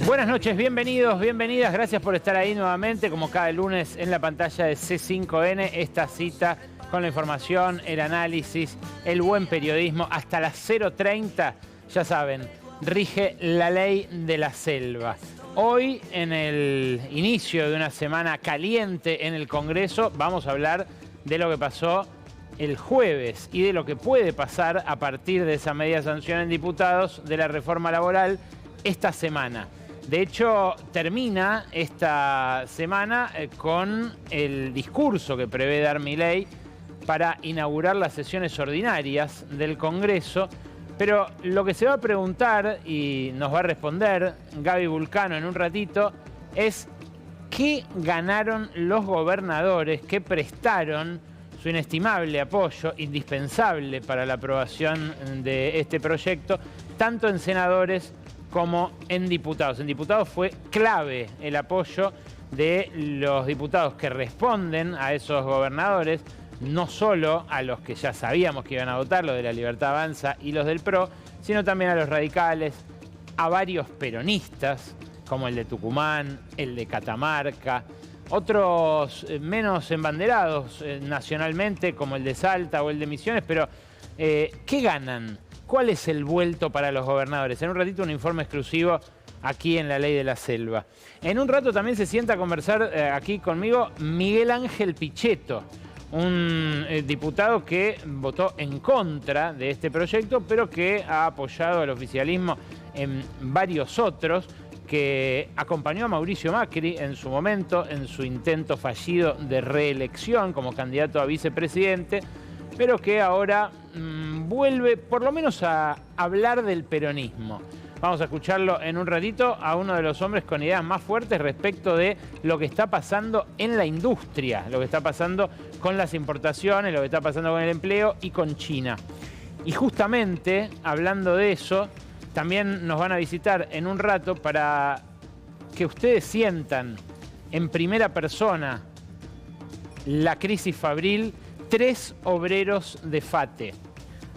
Buenas noches, bienvenidos, bienvenidas. Gracias por estar ahí nuevamente, como cada lunes en la pantalla de C5N. Esta cita con la información, el análisis, el buen periodismo. Hasta las 0:30, ya saben, rige la ley de la selva. Hoy, en el inicio de una semana caliente en el Congreso, vamos a hablar de lo que pasó el jueves y de lo que puede pasar a partir de esa media sanción en diputados de la reforma laboral esta semana. De hecho, termina esta semana con el discurso que prevé dar Milei para inaugurar las sesiones ordinarias del Congreso. Pero lo que se va a preguntar, y nos va a responder Gaby Vulcano en un ratito, es ¿qué ganaron los gobernadores que prestaron su inestimable apoyo, indispensable para la aprobación de este proyecto, tanto en senadores como en diputados? En diputados fue clave el apoyo de los diputados que responden a esos gobernadores, no solo a los que ya sabíamos que iban a votar, los de la Libertad Avanza y los del PRO, sino también a los radicales, a varios peronistas, como el de Tucumán, el de Catamarca, otros menos embanderados nacionalmente, como el de Salta o el de Misiones. Pero, ¿qué ganan? ¿Cuál es el vuelto para los gobernadores? En un ratito un informe exclusivo aquí en La Ley de la Selva. En un rato también se sienta a conversar aquí conmigo Miguel Ángel Pichetto, un diputado que votó en contra de este proyecto, pero que ha apoyado al oficialismo en varios otros, que acompañó a Mauricio Macri en su momento, en su intento fallido de reelección como candidato a vicepresidente, pero que ahora vuelve por lo menos a hablar del peronismo. Vamos a escucharlo en un ratito a uno de los hombres con ideas más fuertes respecto de lo que está pasando en la industria, lo que está pasando con las importaciones, lo que está pasando con el empleo y con China. Y justamente, hablando de eso, también nos van a visitar en un rato para que ustedes sientan en primera persona la crisis fabril, 3 obreros de FATE.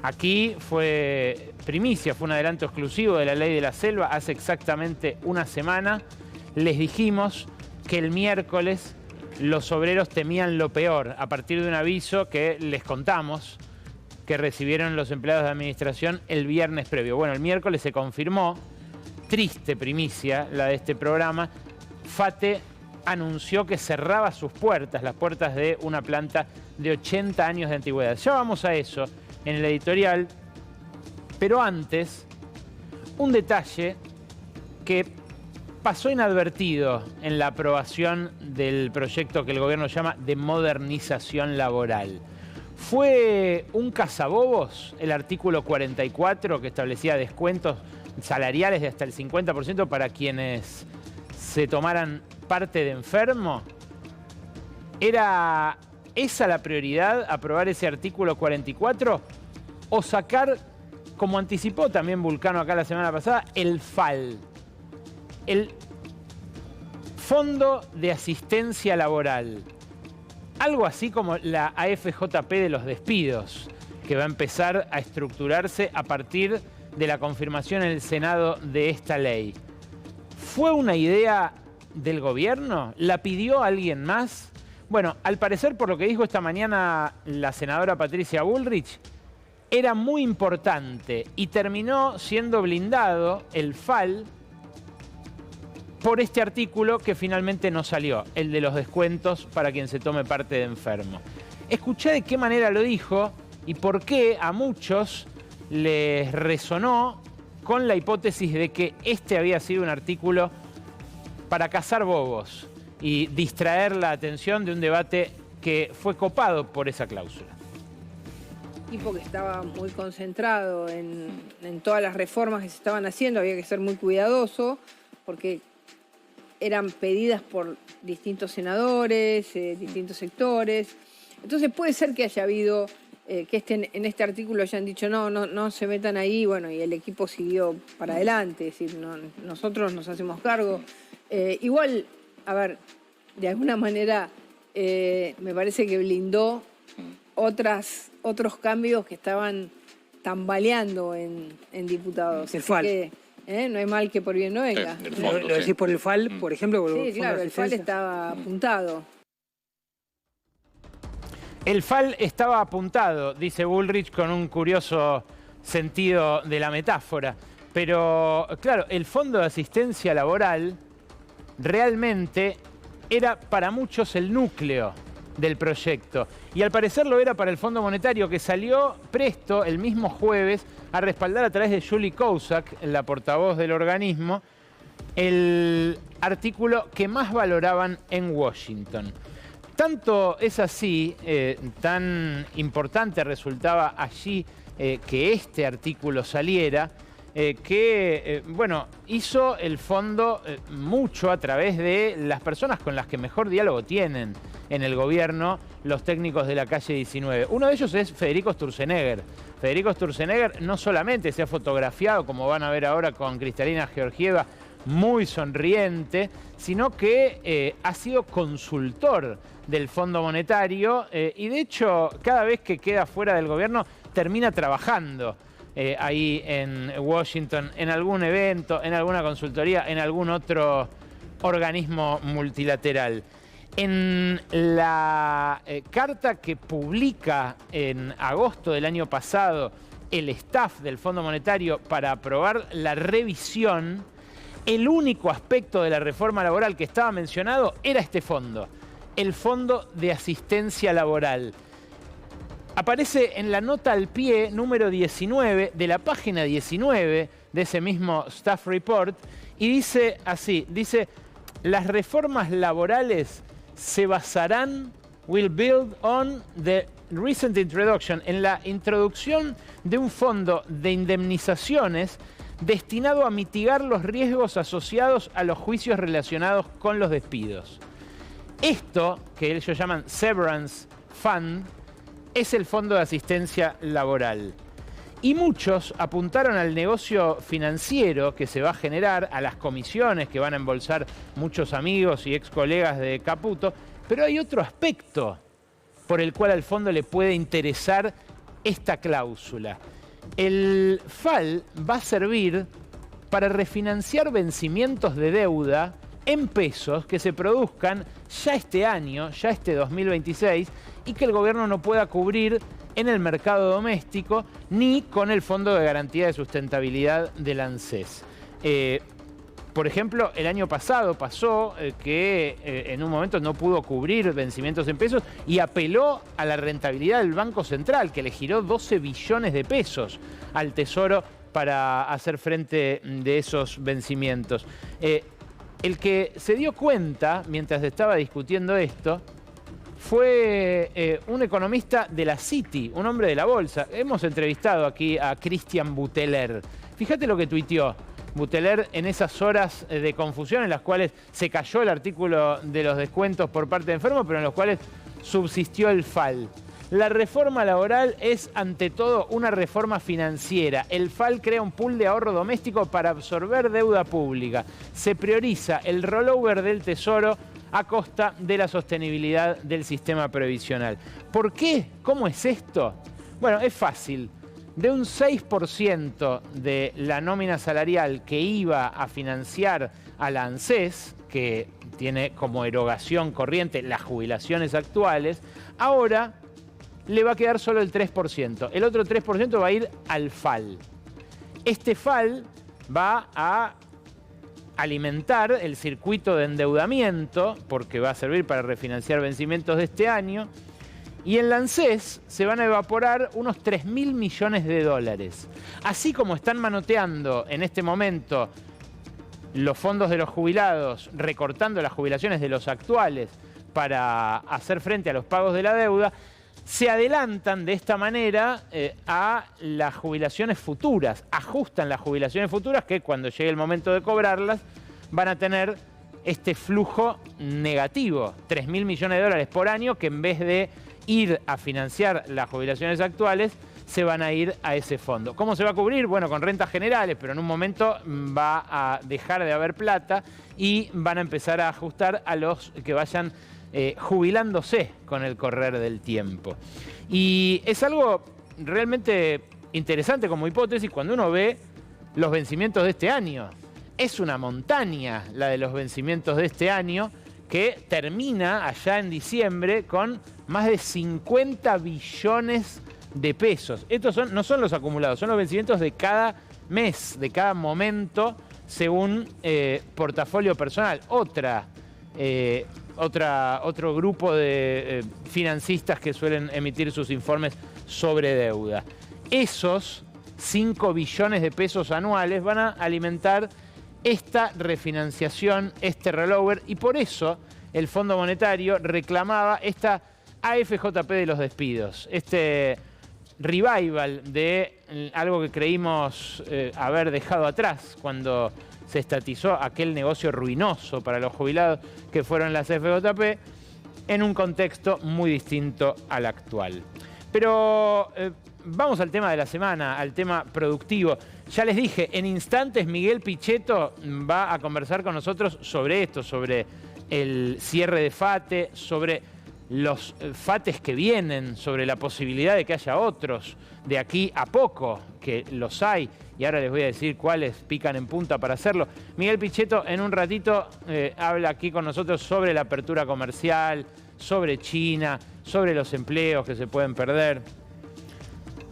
Aquí fue primicia, fue un adelanto exclusivo de La Ley de la Selva. Hace exactamente una semana les dijimos que el miércoles los obreros temían lo peor, a partir de un aviso que les contamos que recibieron los empleados de administración el viernes previo. Bueno, el miércoles se confirmó, triste primicia la de este programa, FATE anunció que cerraba sus puertas, las puertas de una planta de 80 años de antigüedad. Ya vamos a eso en el editorial, pero antes, un detalle que pasó inadvertido en la aprobación del proyecto que el gobierno llama de modernización laboral. Fue un cazabobos el artículo 44 que establecía descuentos salariales de hasta el 50% para quienes se tomaran parte de enfermo. ¿Era esa la prioridad, aprobar ese artículo 44? ¿O sacar, como anticipó también Vulcano acá la semana pasada, el FAL, el Fondo de Asistencia Laboral? Algo así como la AFJP de los despidos, que va a empezar a estructurarse a partir de la confirmación en el Senado de esta ley. ¿Fue una idea del gobierno? ¿La pidió alguien más? Bueno, al parecer, por lo que dijo esta mañana la senadora Patricia Bullrich, era muy importante y terminó siendo blindado el FAL por este artículo que finalmente no salió, el de los descuentos para quien se tome parte de enfermo. Escuché de qué manera lo dijo y por qué a muchos les resonó con la hipótesis de que este había sido un artículo para cazar bobos y distraer la atención de un debate que fue copado por esa cláusula. Y porque estaba muy concentrado en todas las reformas que se estaban haciendo, había que ser muy cuidadoso, porque eran pedidas por distintos senadores, distintos sectores. Entonces puede ser que haya habido, que en este artículo hayan dicho no se metan ahí, bueno, y el equipo siguió para adelante, es decir, nosotros nos hacemos cargo. Igual, a ver, de alguna manera me parece que blindó otros cambios que estaban tambaleando en diputados. El FAL. No hay mal que por bien no venga. Lo decís por el FAL, por ejemplo. Sí, claro, el FAL estaba apuntado. El FAL estaba apuntado, dice Bullrich, con un curioso sentido de la metáfora. Pero, claro, el Fondo de Asistencia Laboral realmente era para muchos el núcleo del proyecto. Y al parecer lo era para el Fondo Monetario, que salió presto el mismo jueves a respaldar a través de Julie Kozak, la portavoz del organismo, el artículo que más valoraban en Washington. Tanto es así, tan importante resultaba allí que este artículo saliera, que bueno, hizo el fondo mucho a través de las personas con las que mejor diálogo tienen en el gobierno, los técnicos de la calle 19. Uno de ellos es Federico Sturzenegger. Federico Sturzenegger no solamente se ha fotografiado, como van a ver ahora con Kristalina Georgieva, muy sonriente, sino que ha sido consultor del Fondo Monetario y de hecho cada vez que queda fuera del gobierno termina trabajando ahí en Washington, en algún evento, en alguna consultoría, en algún otro organismo multilateral. En la carta que publica en agosto del año pasado el staff del Fondo Monetario para aprobar la revisión, el único aspecto de la reforma laboral que estaba mencionado era este fondo, el Fondo de Asistencia Laboral. Aparece en la nota al pie número 19 de la página 19 de ese mismo Staff Report y dice así, dice, las reformas laborales se basarán, will build on the recent introduction, en la introducción de un fondo de indemnizaciones destinado a mitigar los riesgos asociados a los juicios relacionados con los despidos. Esto, que ellos llaman Severance Fund, es el Fondo de Asistencia Laboral. Y muchos apuntaron al negocio financiero que se va a generar, a las comisiones que van a embolsar muchos amigos y ex colegas de Caputo, pero hay otro aspecto por el cual al fondo le puede interesar esta cláusula. El FAL va a servir para refinanciar vencimientos de deuda en pesos que se produzcan ya este año, ya este 2026, y que el gobierno no pueda cubrir en el mercado doméstico ni con el Fondo de Garantía de Sustentabilidad del ANSES. Por ejemplo, el año pasado pasó que en un momento no pudo cubrir vencimientos en pesos y apeló a la rentabilidad del Banco Central, que le giró 12 billones de pesos al Tesoro para hacer frente de esos vencimientos. El que se dio cuenta, mientras estaba discutiendo esto, fue un economista de la Citi, un hombre de la bolsa. Hemos entrevistado aquí a Christian Buteler. Fíjate lo que tuiteó Buteler en esas horas de confusión en las cuales se cayó el artículo de los descuentos por parte de enfermos, pero en los cuales subsistió el FAL. La reforma laboral es, ante todo, una reforma financiera. El FAL crea un pool de ahorro doméstico para absorber deuda pública. Se prioriza el rollover del Tesoro a costa de la sostenibilidad del sistema previsional. ¿Por qué? ¿Cómo es esto? Bueno, es fácil. De un 6% de la nómina salarial que iba a financiar a la ANSES, que tiene como erogación corriente las jubilaciones actuales, ahora le va a quedar solo el 3%. El otro 3% va a ir al FAL. Este FAL va a alimentar el circuito de endeudamiento, porque va a servir para refinanciar vencimientos de este año, y en la ANSES se van a evaporar unos 3.000 millones de dólares. Así como están manoteando en este momento los fondos de los jubilados, recortando las jubilaciones de los actuales para hacer frente a los pagos de la deuda, se adelantan de esta manera a las jubilaciones futuras, ajustan las jubilaciones futuras que cuando llegue el momento de cobrarlas van a tener este flujo negativo, 3.000 millones de dólares por año, que en vez de ir a financiar las jubilaciones actuales, se van a ir a ese fondo. ¿Cómo se va a cubrir? Bueno, con rentas generales, pero en un momento va a dejar de haber plata y van a empezar a ajustar a los que vayan jubilándose con el correr del tiempo. Y es algo realmente interesante como hipótesis cuando uno ve los vencimientos de este año. Es una montaña la de los vencimientos de este año, que termina allá en diciembre con más de 50 billones de pesos. Estos no son los acumulados, son los vencimientos de cada mes, de cada momento, según portafolio personal. Otro grupo de financistas que suelen emitir sus informes sobre deuda. Esos 5 billones de pesos anuales van a alimentar esta refinanciación, este rollover, y por eso el Fondo Monetario reclamaba esta AFJP de los despidos, este revival de algo que creímos haber dejado atrás cuando se estatizó aquel negocio ruinoso para los jubilados que fueron las FJP, en un contexto muy distinto al actual. Pero vamos al tema de la semana, al tema productivo. Ya les dije, en instantes Miguel Pichetto va a conversar con nosotros sobre esto, sobre el cierre de FATE, sobre los FATEs que vienen, sobre la posibilidad de que haya otros de aquí a poco, que los hay, y ahora les voy a decir cuáles pican en punta para hacerlo. Miguel Pichetto en un ratito habla aquí con nosotros sobre la apertura comercial, sobre China, sobre los empleos que se pueden perder.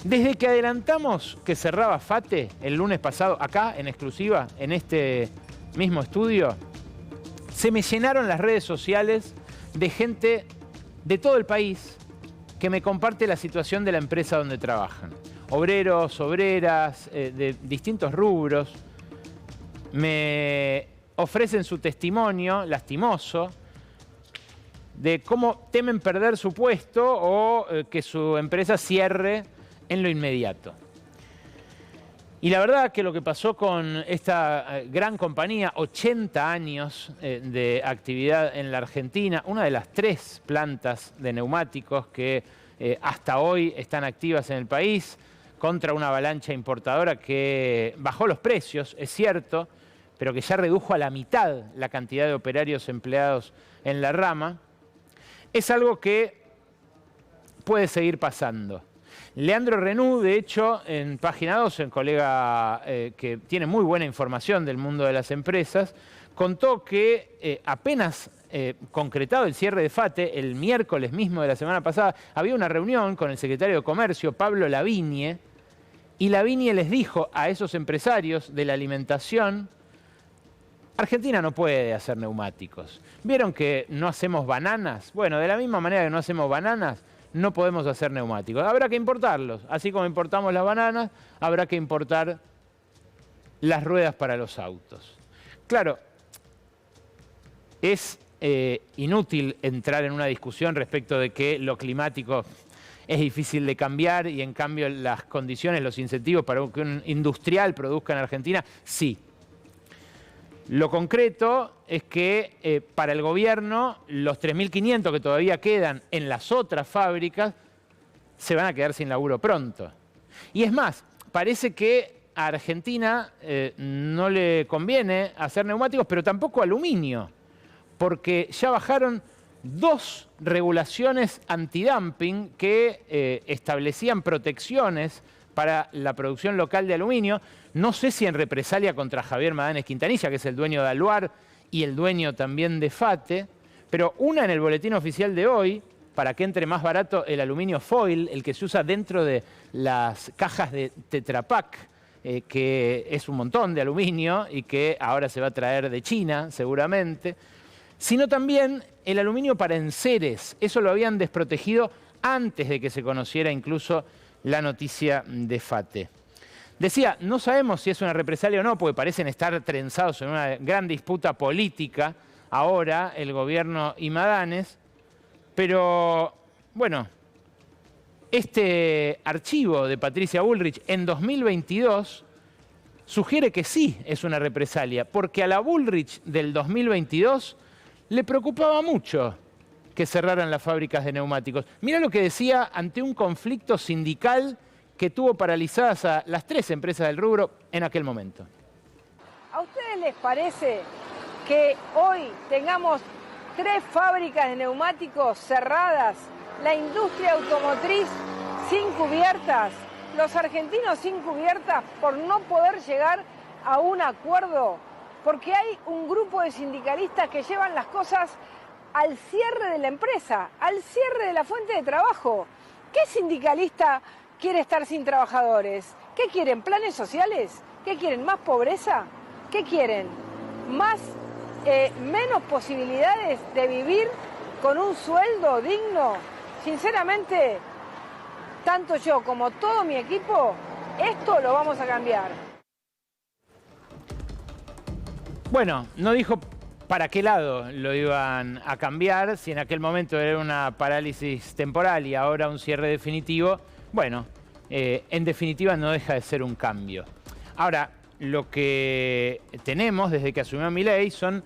Desde que adelantamos que cerraba FATE el lunes pasado, acá en exclusiva, en este mismo estudio, se me llenaron las redes sociales de gente de todo el país que me comparte la situación de la empresa donde trabajan. Obreros, obreras, de distintos rubros, me ofrecen su testimonio lastimoso de cómo temen perder su puesto o que su empresa cierre en lo inmediato. Y la verdad que lo que pasó con esta gran compañía, 80 años de actividad en la Argentina, una de las 3 plantas de neumáticos que hasta hoy están activas en el país, contra una avalancha importadora que bajó los precios, es cierto, pero que ya redujo a la mitad la cantidad de operarios empleados en la rama, es algo que puede seguir pasando. Leandro Renú, de hecho, en Página 2, el colega que tiene muy buena información del mundo de las empresas, contó que apenas concretado el cierre de FATE, el miércoles mismo de la semana pasada, había una reunión con el secretario de Comercio, Pablo Lavigne, y Lavigne les dijo a esos empresarios de la alimentación: Argentina no puede hacer neumáticos. ¿Vieron que no hacemos bananas? Bueno, de la misma manera que no hacemos bananas, no podemos hacer neumáticos. Habrá que importarlos. Así como importamos las bananas, habrá que importar las ruedas para los autos. Claro, es inútil entrar en una discusión respecto de que lo climático es difícil de cambiar y en cambio las condiciones, los incentivos para que un industrial produzca en Argentina, sí. Lo concreto es que para el gobierno los 3.500 que todavía quedan en las otras fábricas se van a quedar sin laburo pronto. Y es más, parece que a Argentina no le conviene hacer neumáticos, pero tampoco aluminio, porque ya bajaron 2 regulaciones antidumping que establecían protecciones para la producción local de aluminio. No sé si en represalia contra Javier Madanes Quintanilla, que es el dueño de Aluar y el dueño también de FATE, pero una en el boletín oficial de hoy, para que entre más barato el aluminio foil, el que se usa dentro de las cajas de Tetra Pak, que es un montón de aluminio y que ahora se va a traer de China seguramente, sino también el aluminio para enseres. Eso lo habían desprotegido antes de que se conociera incluso la noticia de FATE. Decía, no sabemos si es una represalia o no, porque parecen estar trenzados en una gran disputa política ahora el gobierno y Madanes, pero bueno, este archivo de Patricia Bullrich en 2022 sugiere que sí es una represalia, porque a la Bullrich del 2022 le preocupaba mucho que cerraran las fábricas de neumáticos. Mirá lo que decía ante un conflicto sindical que tuvo paralizadas a las 3 empresas del rubro en aquel momento. ¿A ustedes les parece que hoy tengamos 3 fábricas de neumáticos cerradas, la industria automotriz sin cubiertas, los argentinos sin cubiertas por no poder llegar a un acuerdo, porque hay un grupo de sindicalistas que llevan las cosas al cierre de la empresa, al cierre de la fuente de trabajo. ¿Qué sindicalista quiere estar sin trabajadores? ¿Qué quieren? ¿Planes sociales? ¿Qué quieren? ¿Más pobreza? ¿Qué quieren? ¿Menos posibilidades de vivir con un sueldo digno? Sinceramente, tanto yo como todo mi equipo, esto lo vamos a cambiar. Bueno, no dijo para qué lado lo iban a cambiar, si en aquel momento era una parálisis temporal y ahora un cierre definitivo. Bueno, en definitiva no deja de ser un cambio. Ahora, lo que tenemos desde que asumió Milei son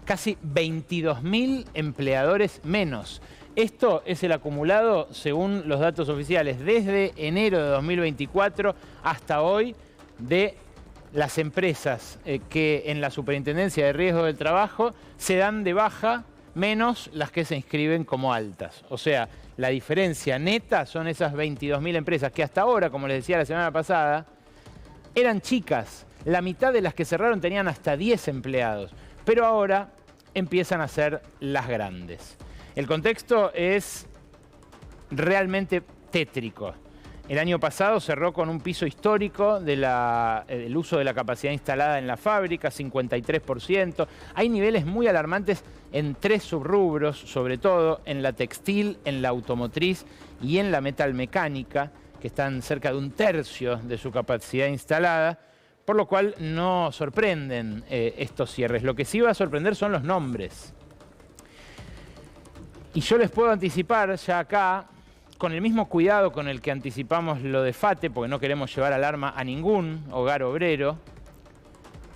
casi 22.000 empleadores menos. Esto es el acumulado, según los datos oficiales, desde enero de 2024 hasta hoy, de las empresas que en la Superintendencia de Riesgo del Trabajo se dan de baja, menos las que se inscriben como altas. O sea, la diferencia neta son esas 22.000 empresas que hasta ahora, como les decía la semana pasada, eran chicas. La mitad de las que cerraron tenían hasta 10 empleados, pero ahora empiezan a ser las grandes. El contexto es realmente tétrico. El año pasado cerró con un piso histórico del uso de la capacidad instalada en la fábrica, 53%. Hay niveles muy alarmantes en 3 subrubros, sobre todo en la textil, en la automotriz y en la metalmecánica, que están cerca de 1/3 de su capacidad instalada, por lo cual no sorprenden estos cierres. Lo que sí va a sorprender son los nombres. Y yo les puedo anticipar ya acá, con el mismo cuidado con el que anticipamos lo de FATE, porque no queremos llevar alarma a ningún hogar obrero,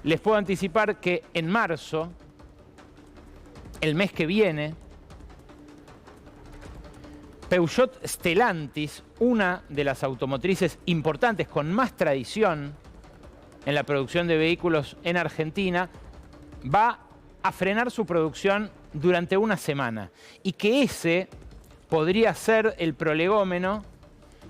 les puedo anticipar que en marzo, el mes que viene, Peugeot Stellantis, una de las automotrices importantes con más tradición en la producción de vehículos en Argentina, va a frenar su producción durante una semana. Y que ese podría ser el prolegómeno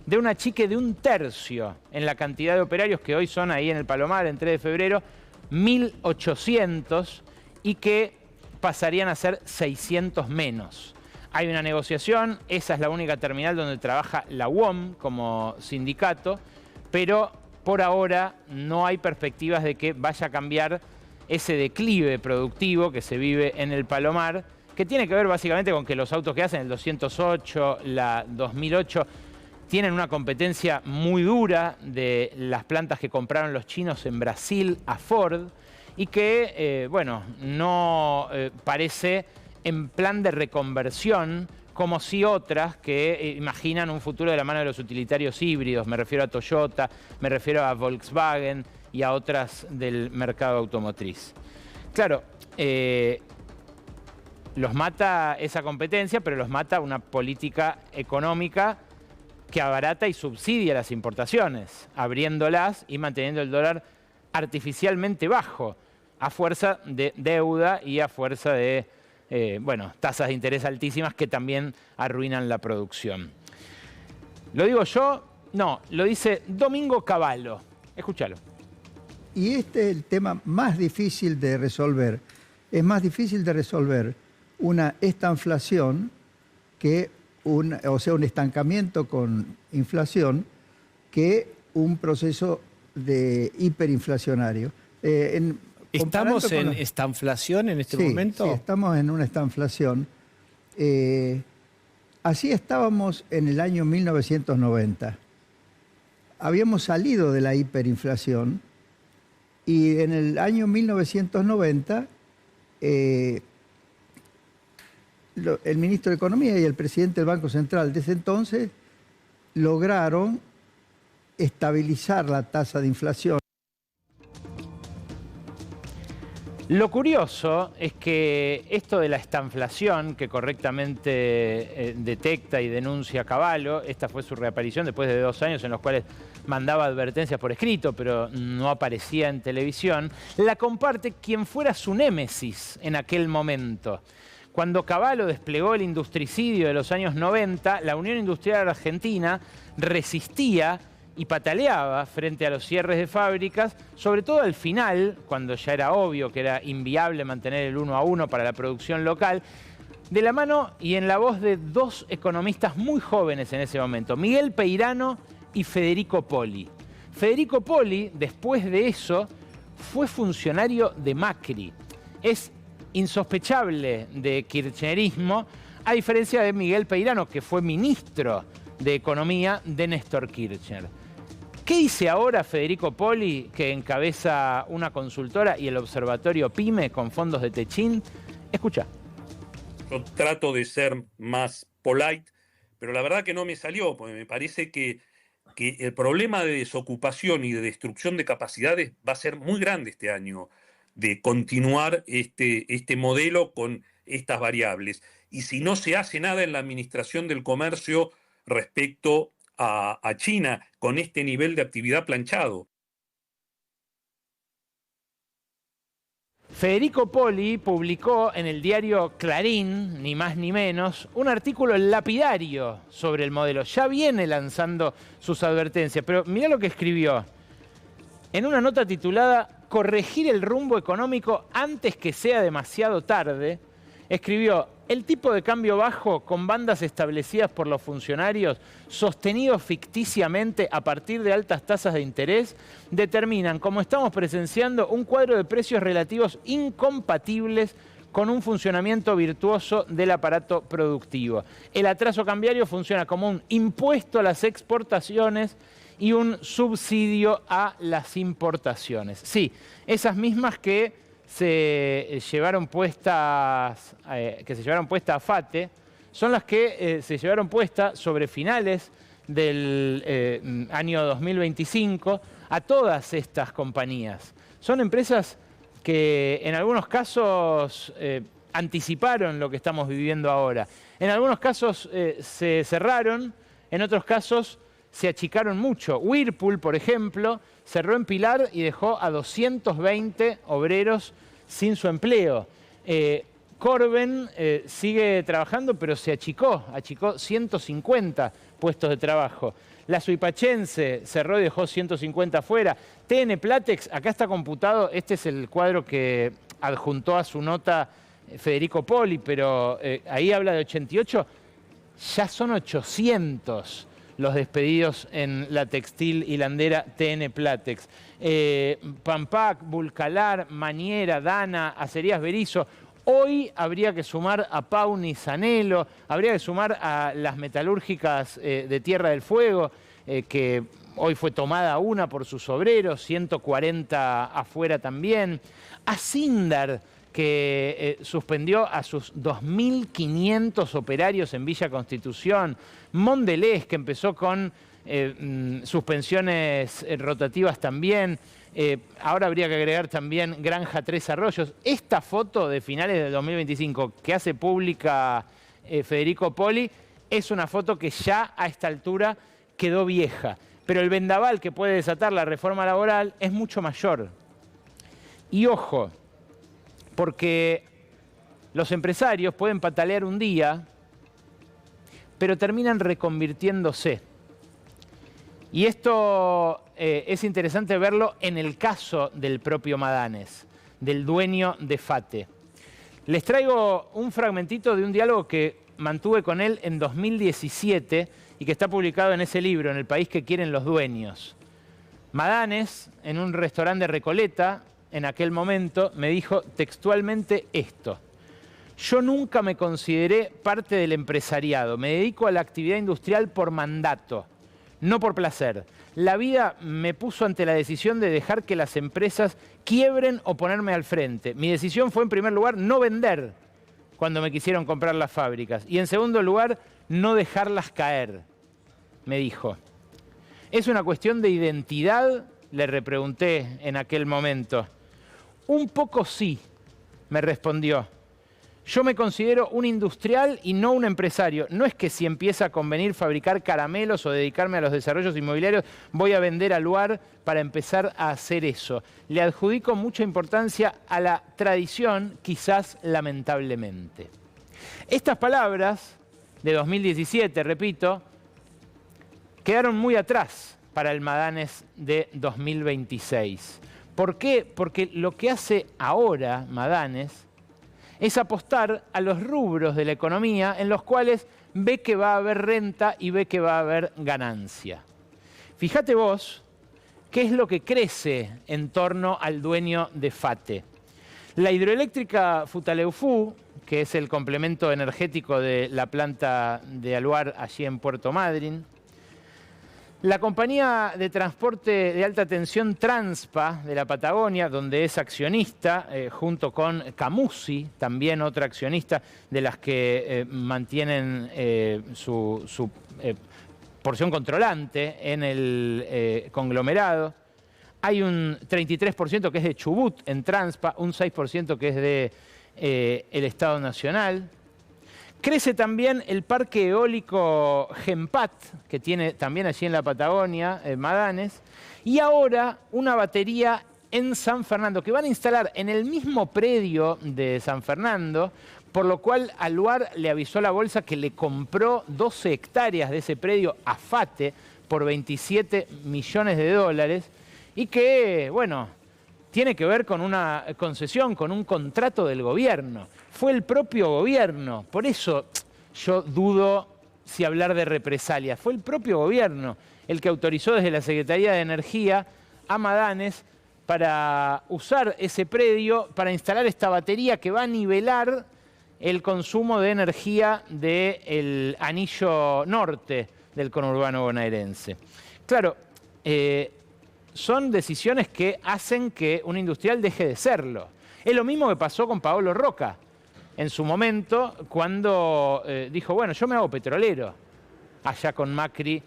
de un achique de 1/3 en la cantidad de operarios que hoy son ahí en el Palomar, en 3 de febrero, 1.800, y que pasarían a ser 600 menos. Hay una negociación, esa es la única terminal donde trabaja la UOM como sindicato, pero por ahora no hay perspectivas de que vaya a cambiar ese declive productivo que se vive en el Palomar, que tiene que ver básicamente con que los autos que hacen, el 208, la 2008, tienen una competencia muy dura de las plantas que compraron los chinos en Brasil a Ford y que, bueno, no parece en plan de reconversión como si otras que imaginan un futuro de la mano de los utilitarios híbridos. Me refiero a Toyota, me refiero a Volkswagen y a otras del mercado automotriz. Claro, los mata esa competencia, pero los mata una política económica que abarata y subsidia las importaciones, abriéndolas y manteniendo el dólar artificialmente bajo, a fuerza de deuda y a fuerza de bueno, tasas de interés altísimas que también arruinan la producción. ¿Lo digo yo? No, lo dice Domingo Cavallo. Escúchalo. Y este es el tema más difícil de resolver. Es más difícil de resolver una estanflación que un estancamiento con inflación que un proceso de hiperinflacionario. ¿Estamos en estanflación en este momento? Sí, estamos en una estanflación. Así estábamos en el año 1990. Habíamos salido de la hiperinflación y en el año 1990 el ministro de Economía y el presidente del Banco Central de ese entonces lograron estabilizar la tasa de inflación. Lo curioso es que esto de la estanflación, que correctamente detecta y denuncia Cavallo, esta fue su reaparición después de 2 años en los cuales mandaba advertencias por escrito, pero no aparecía en televisión, la comparte quien fuera su némesis en aquel momento. Cuando Cavallo desplegó el industricidio de los años 90, la Unión Industrial Argentina resistía y pataleaba frente a los cierres de fábricas, sobre todo al final, cuando ya era obvio que era inviable mantener el 1-1 para la producción local, de la mano y en la voz de dos economistas muy jóvenes en ese momento, Miguel Peirano y Federico Poli. Federico Poli, después de eso, fue funcionario de Macri. Es insospechable de kirchnerismo, a diferencia de Miguel Peirano, que fue ministro de Economía de Néstor Kirchner. ¿Qué dice ahora Federico Poli, que encabeza una consultora y el observatorio PYME con fondos de Techin? Escucha. Yo trato de ser más polite, pero la verdad que no me salió, porque me parece que el problema de desocupación y de destrucción de capacidades va a ser muy grande este año, de continuar este modelo con estas variables. Y si no se hace nada en la administración del comercio respecto a China, con este nivel de actividad planchado. Federico Poli publicó en el diario Clarín, ni más ni menos, un artículo lapidario sobre el modelo. Ya viene lanzando sus advertencias, pero mirá lo que escribió. En una nota titulada "Corregir el rumbo económico antes que sea demasiado tarde", escribió: el tipo de cambio bajo con bandas establecidas por los funcionarios, sostenidos ficticiamente a partir de altas tasas de interés, determinan, como estamos presenciando, un cuadro de precios relativos incompatibles con un funcionamiento virtuoso del aparato productivo. El atraso cambiario funciona como un impuesto a las exportaciones y un subsidio a las importaciones. Sí, esas mismas que se llevaron puestas a FATE, son las que se llevaron puestas sobre finales del año 2025 a todas estas compañías. Son empresas que en algunos casos anticiparon lo que estamos viviendo ahora. En algunos casos se cerraron, en otros casos se achicaron mucho. Whirlpool, por ejemplo, cerró en Pilar y dejó a 220 obreros sin su empleo. Corben sigue trabajando, pero se achicó 150 puestos de trabajo. La Suipachense cerró y dejó 150 afuera. TN Platex, acá está computado, este es el cuadro que adjuntó a su nota Federico Poli, pero ahí habla de 88, ya son 800 los despedidos en la textil hilandera TN Platex. Pampac, Vulcalar, Maniera, Dana, Acerías Berizo. Hoy habría que sumar a Pauni, Sanelo, habría que sumar a las metalúrgicas de Tierra del Fuego, que hoy fue tomada una por sus obreros, 140 afuera también. A Sindar, que suspendió a sus 2.500 operarios en Villa Constitución. Mondelez, que empezó con suspensiones rotativas también. Ahora habría que agregar también Granja Tres Arroyos. Esta foto de finales del 2025 que hace pública Federico Poli es una foto que ya a esta altura quedó vieja. Pero el vendaval que puede desatar la reforma laboral es mucho mayor. Y ojo, porque los empresarios pueden patalear un día, pero terminan reconvirtiéndose. Y esto es interesante verlo en el caso del propio Madanes, del dueño de FATE. Les traigo un fragmentito de un diálogo que mantuve con él en 2017 y que está publicado en ese libro, En el país que quieren los dueños. Madanes, en un restaurante de Recoleta, en aquel momento, me dijo textualmente esto: yo nunca me consideré parte del empresariado, me dedico a la actividad industrial por mandato, no por placer. La vida me puso ante la decisión de dejar que las empresas quiebren o ponerme al frente. Mi decisión fue, en primer lugar, no vender cuando me quisieron comprar las fábricas. Y en segundo lugar, no dejarlas caer, me dijo. ¿Es una cuestión de identidad?, le repregunté en aquel momento. Un poco sí, me respondió. Yo me considero un industrial y no un empresario. No es que si empieza a convenir fabricar caramelos o dedicarme a los desarrollos inmobiliarios, voy a vender al lugar para empezar a hacer eso. Le adjudico mucha importancia a la tradición, quizás lamentablemente. Estas palabras de 2017, repito, quedaron muy atrás para el Madanes de 2026. ¿Por qué? Porque lo que hace ahora Madanes es apostar a los rubros de la economía en los cuales ve que va a haber renta y ve que va a haber ganancia. Fíjate vos qué es lo que crece en torno al dueño de FATE. La hidroeléctrica Futaleufú, que es el complemento energético de la planta de Aluar allí en Puerto Madryn. La compañía de transporte de alta tensión Transpa de la Patagonia, donde es accionista, junto con Camusi, también otra accionista de las que mantienen su porción controlante en el conglomerado. Hay un 33% que es de Chubut en Transpa, un 6% que es de el Estado Nacional. Crece también el parque eólico Gempat, que tiene también allí en la Patagonia, Madanes. Y ahora una batería en San Fernando, que van a instalar en el mismo predio de San Fernando, por lo cual Aluar le avisó a la bolsa que le compró 12 hectáreas de ese predio a FATE por 27 millones de dólares y que, bueno, tiene que ver con una concesión, con un contrato del gobierno. Fue el propio gobierno, por eso yo dudo si hablar de represalias. Fue el propio gobierno el que autorizó desde la Secretaría de Energía a Madanes para usar ese predio, para instalar esta batería que va a nivelar el consumo de energía del anillo norte del conurbano bonaerense. Claro, son decisiones que hacen que un industrial deje de serlo. Es lo mismo que pasó con Paolo Roca en su momento, cuando dijo, bueno, yo me hago petrolero, allá con Macri,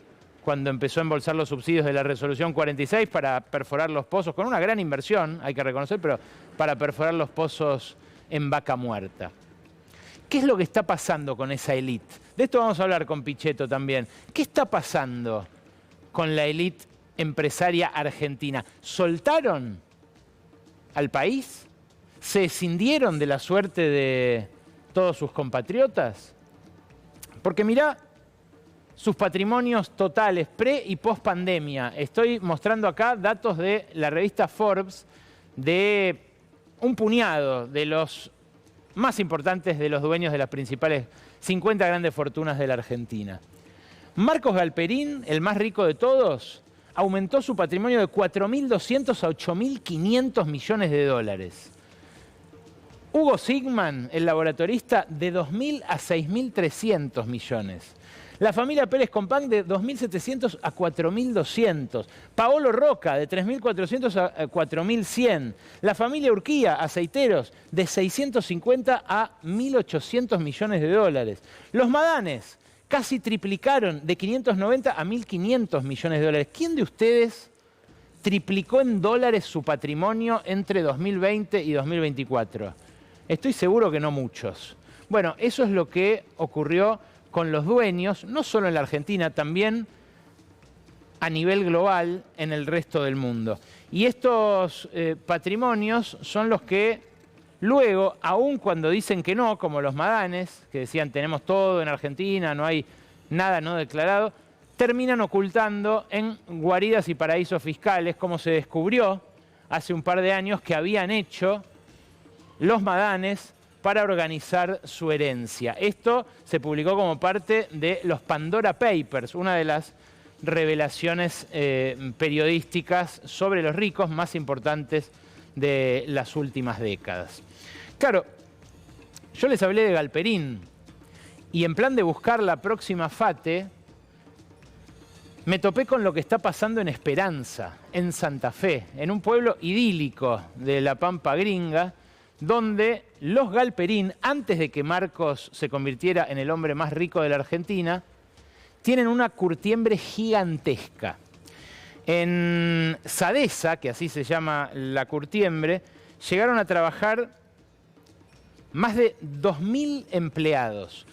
cuando empezó a embolsar los subsidios de la Resolución 46 para perforar los pozos, con una gran inversión, hay que reconocer, pero para perforar los pozos en Vaca Muerta. ¿Qué es lo que está pasando con esa élite? De esto vamos a hablar con Pichetto también. ¿Qué está pasando con la élite empresaria argentina? ¿Soltaron al país? ¿Se escindieron de la suerte de todos sus compatriotas? Porque mirá sus patrimonios totales pre y post pandemia. Estoy mostrando acá datos de la revista Forbes de un puñado de los más importantes de los dueños de las principales 50 grandes fortunas de la Argentina. Marcos Galperín, el más rico de todos, aumentó su patrimonio de 4.200 a 8.500 millones de dólares. Hugo Sigman, el laboratorista, de 2.000 a 6.300 millones. La familia Pérez Compán de 2.700 a 4.200. Paolo Roca de 3.400 a 4.100. La familia Urquía, aceiteros, de 650 a 1.800 millones de dólares. Los Madanes casi triplicaron de 590 a 1.500 millones de dólares. ¿Quién de ustedes triplicó en dólares su patrimonio entre 2020 y 2024? Estoy seguro que no muchos. Bueno, eso es lo que ocurrió con los dueños, no solo en la Argentina, también a nivel global en el resto del mundo. Y estos patrimonios son los que luego, aun cuando dicen que no, como los Madanes, que decían tenemos todo en Argentina, no hay nada no declarado, terminan ocultando en guaridas y paraísos fiscales, como se descubrió hace un par de años que habían hecho los Madanes para organizar su herencia. Esto se publicó como parte de los Pandora Papers, una de las revelaciones periodísticas sobre los ricos más importantes de las últimas décadas. Claro, yo les hablé de Galperín y en plan de buscar la próxima FATE, me topé con lo que está pasando en Esperanza, en Santa Fe, en un pueblo idílico de la Pampa Gringa, donde los Galperín, antes de que Marcos se convirtiera en el hombre más rico de la Argentina, tienen una curtiembre gigantesca. En Sadesa, que así se llama la curtiembre, llegaron a trabajar más de 2.000 empleados.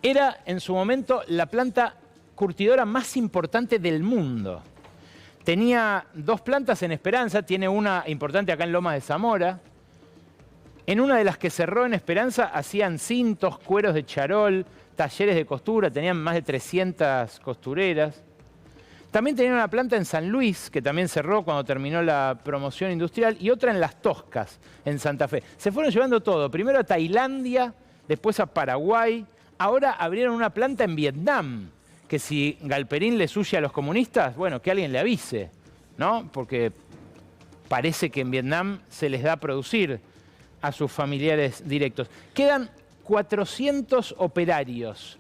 Era en su momento la planta curtidora más importante del mundo. Tenía 2 plantas en Esperanza, tiene una importante acá en Lomas de Zamora. En una de las que cerró en Esperanza hacían cintos, cueros de charol, talleres de costura, tenían más de 300 costureras. También tenían una planta en San Luis, que también cerró cuando terminó la promoción industrial, y otra en Las Toscas, en Santa Fe. Se fueron llevando todo, primero a Tailandia, después a Paraguay, ahora abrieron una planta en Vietnam, que si Galperín le huye a los comunistas, bueno, que alguien le avise, ¿no? Porque parece que en Vietnam se les da a producir a sus familiares directos. Quedan 400 operarios,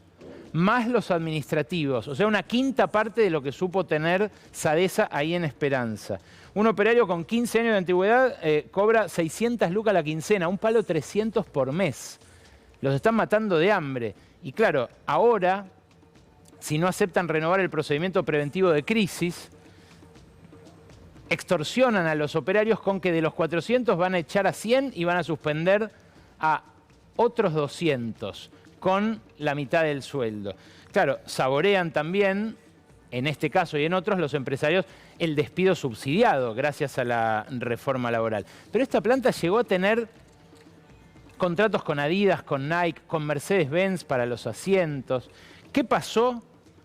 más los administrativos, o sea, una quinta parte de lo que supo tener Sadesa ahí en Esperanza. Un operario con 15 años de antigüedad cobra 600 lucas la quincena, un palo 300 por mes. Los están matando de hambre. Y claro, ahora, si no aceptan renovar el procedimiento preventivo de crisis, extorsionan a los operarios con que de los 400 van a echar a 100 y van a suspender a otros 200 con la mitad del sueldo. Claro, saborean también, en este caso y en otros, los empresarios, el despido subsidiado gracias a la reforma laboral. Pero esta planta llegó a tener contratos con Adidas, con Nike, con Mercedes-Benz para los asientos. ¿Qué pasó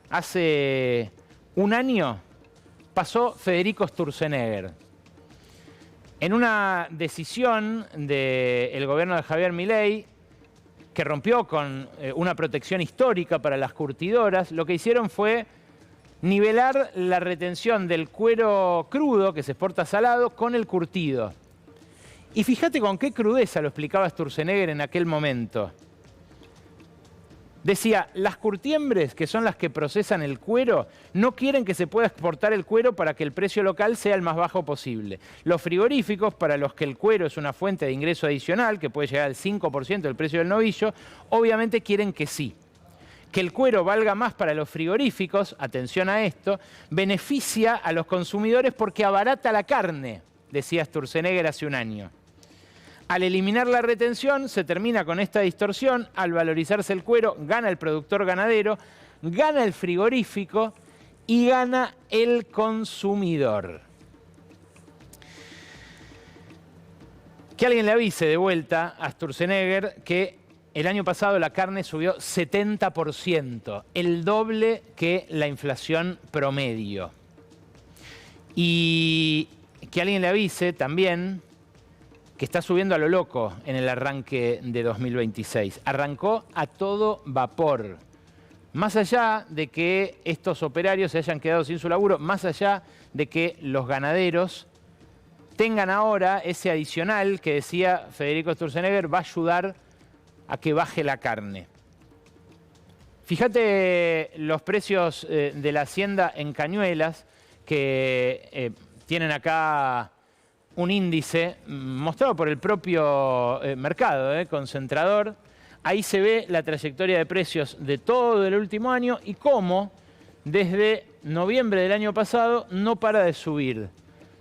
hace un año? Pasó Federico Sturzenegger. En una decisión del gobierno de Javier Milei, que rompió con una protección histórica para las curtidoras, lo que hicieron fue nivelar la retención del cuero crudo, que se exporta salado, con el curtido. Y fíjate con qué crudeza lo explicaba Sturzenegger en aquel momento. Decía, las curtiembres, que son las que procesan el cuero, no quieren que se pueda exportar el cuero para que el precio local sea el más bajo posible. Los frigoríficos, para los que el cuero es una fuente de ingreso adicional, que puede llegar al 5% del precio del novillo, obviamente quieren que sí. Que el cuero valga más para los frigoríficos, atención a esto, beneficia a los consumidores porque abarata la carne, decía Sturzenegger hace un año. Al eliminar la retención, se termina con esta distorsión. Al valorizarse el cuero, gana el productor ganadero, gana el frigorífico y gana el consumidor. Que alguien le avise de vuelta a Sturzenegger que el año pasado la carne subió 70%, el doble que la inflación promedio. Y que alguien le avise también que está subiendo a lo loco en el arranque de 2026. Arrancó a todo vapor. Más allá de que estos operarios se hayan quedado sin su laburo, más allá de que los ganaderos tengan ahora ese adicional que decía Federico Sturzenegger va a ayudar a que baje la carne. Fíjate los precios de la hacienda en Cañuelas, que tienen acá un índice mostrado por el propio mercado, concentrador. Ahí se ve la trayectoria de precios de todo el último año y cómo desde noviembre del año pasado no para de subir.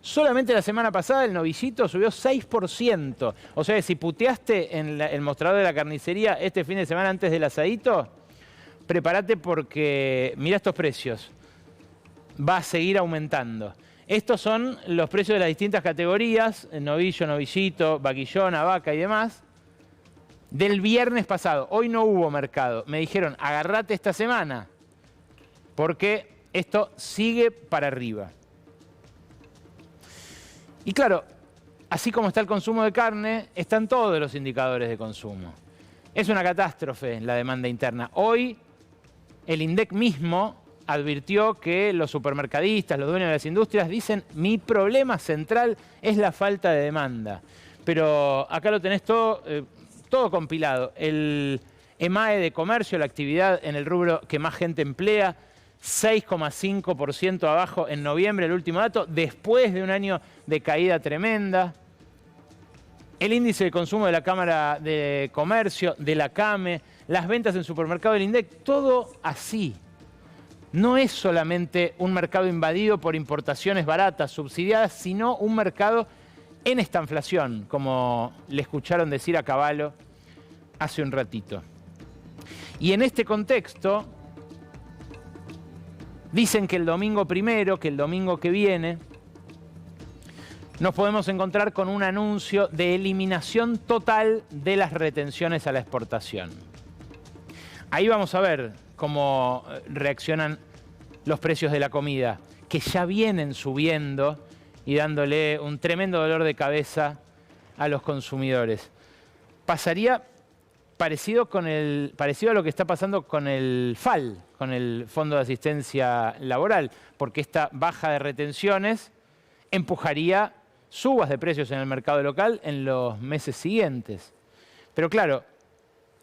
Solamente la semana pasada el novillito subió 6%. O sea, si puteaste en el mostrador de la carnicería este fin de semana antes del asadito, prepárate porque mirá estos precios. Va a seguir aumentando. Estos son los precios de las distintas categorías, novillo, novillito, vaquillona, vaca y demás, del viernes pasado. Hoy no hubo mercado. Me dijeron, agarrate esta semana, porque esto sigue para arriba. Y claro, así como está el consumo de carne, están todos los indicadores de consumo. Es una catástrofe la demanda interna. Hoy, el INDEC mismo advirtió que los supermercadistas, los dueños de las industrias, dicen mi problema central es la falta de demanda. Pero acá lo tenés todo compilado. El EMAE de comercio, la actividad en el rubro que más gente emplea, 6,5% abajo en noviembre, el último dato, después de un año de caída tremenda. El índice de consumo de la Cámara de Comercio, de la CAME, las ventas en supermercado del INDEC, todo así. No es solamente un mercado invadido por importaciones baratas, subsidiadas, sino un mercado en estanflación, como le escucharon decir a Cavallo hace un ratito. Y en este contexto, dicen que el domingo primero, que el domingo que viene, nos podemos encontrar con un anuncio de eliminación total de las retenciones a la exportación. Ahí vamos a ver cómo reaccionan los precios de la comida. que ya vienen subiendo y dándole un tremendo dolor de cabeza a los consumidores. Pasaría parecido a lo que está pasando con el FAL, con el Fondo de Asistencia Laboral, porque esta baja de retenciones empujaría subas de precios en el mercado local en los meses siguientes. Pero claro,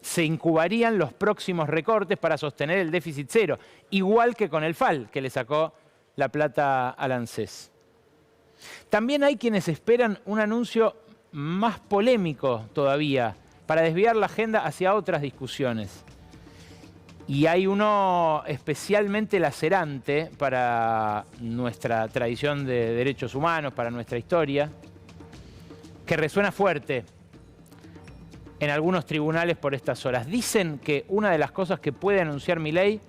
se incubarían los próximos recortes para sostener el déficit cero, igual que con el FAL, que le sacó la plata al ANSES. También hay quienes esperan un anuncio más polémico todavía, para desviar la agenda hacia otras discusiones. Y hay uno especialmente lacerante para nuestra tradición de derechos humanos, para nuestra historia, que resuena fuerte en algunos tribunales por estas horas. Dicen que una de las cosas que puede anunciar Milei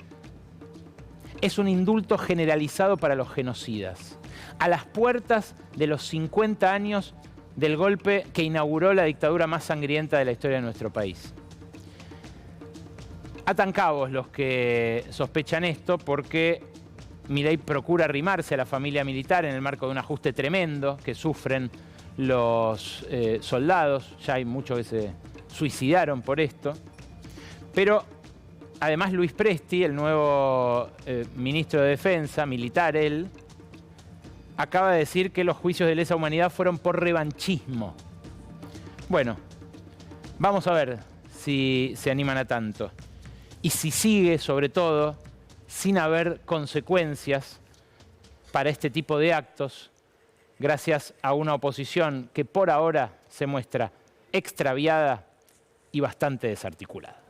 es un indulto generalizado para los genocidas, a las puertas de los 50 años del golpe que inauguró la dictadura más sangrienta de la historia de nuestro país. Atan cabos los que sospechan esto porque Milei procura arrimarse a la familia militar en el marco de un ajuste tremendo que sufren los soldados. Ya hay muchos que se suicidaron por esto. Pero además Luis Presti, el nuevo ministro de Defensa, militar él, acaba de decir que los juicios de lesa humanidad fueron por revanchismo. Bueno, vamos a ver si se animan a tanto. Y si sigue, sobre todo, sin haber consecuencias para este tipo de actos, gracias a una oposición que por ahora se muestra extraviada y bastante desarticulada.